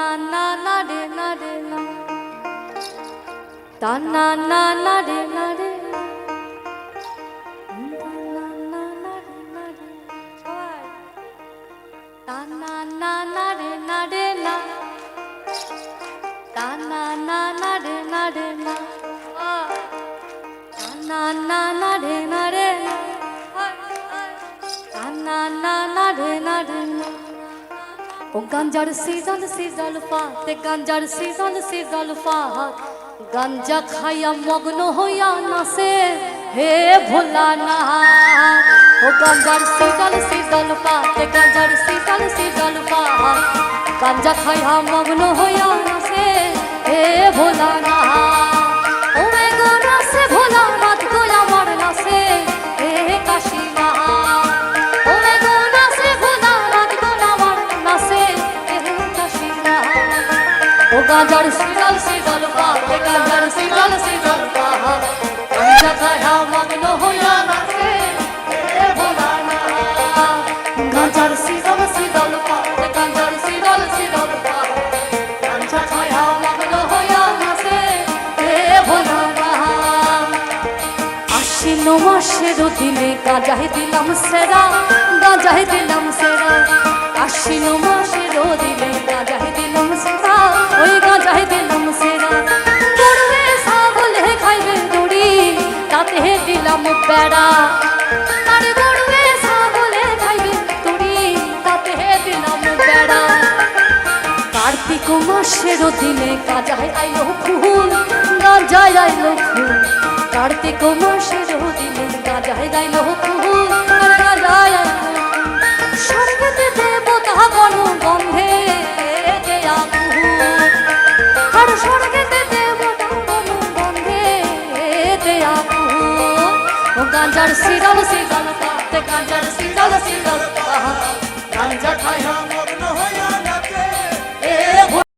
na na na re na re na ta na na na re na re na na na re na re সবাই ta na na na re na re na ta na na na re na re na ta na na na re na re na ta na na na re na re na ও গাঞ্জার season পাতে গাঞ্জার season পাত গাঞ্জা খাইয়া মগ্ন হইয়া নাচে হে ভোলা না ও গাঞ্জার season পাতে গাঞ্জার season পাত গাঞ্জা খাইয়া মগ্ন হইয়া নাচে হে ভোলা না ও গো নাচে ভোলা নাথ গো আমার নাচে হে কাশী না গাঞ্জার সিজন পাতে গাঞ্জার সিজন পাত গাঞ্জা খাইয়া মগ্ন হইয়া নাচে হে ভোলা না গাঞ্জার সিজন পাতে গাঞ্জার সিজন পাত গাঞ্জা খাইয়া মগ্ন হইয়া নাচে হে ভোলা না আশ্বিন মাসের দিনে গাঁজায় দিলাম সেরা গাঁজায় দিলাম সেরা আশ্বিন মাসের দিনে গাঁজায় দিলাম সেরা ওই গাঁজায় দিলাম সেরা গরুয়ে ছাগলে খাইবে দড়ি তাতে দিলাম বেড়া আর গরুয়ে ছাগলে খাইবে দড়ি তাতে দিলাম বেড়া কার্তিক মাসের দিনে গাঁজায় আইলো ফুল গাঁজায় আইলো ফুল কার্তিক মাসের দিনে গাঁজায় গাইলো ফুল আর গাঁজায় আইলো স্বর্গেতে দেবতা গণ গন্ধে দেয়া আর স্বর্গেতে দেবতা গণ গন্ধে দেয়া ও গাঞ্জার সিজন পাতে গাঞ্জার সিজন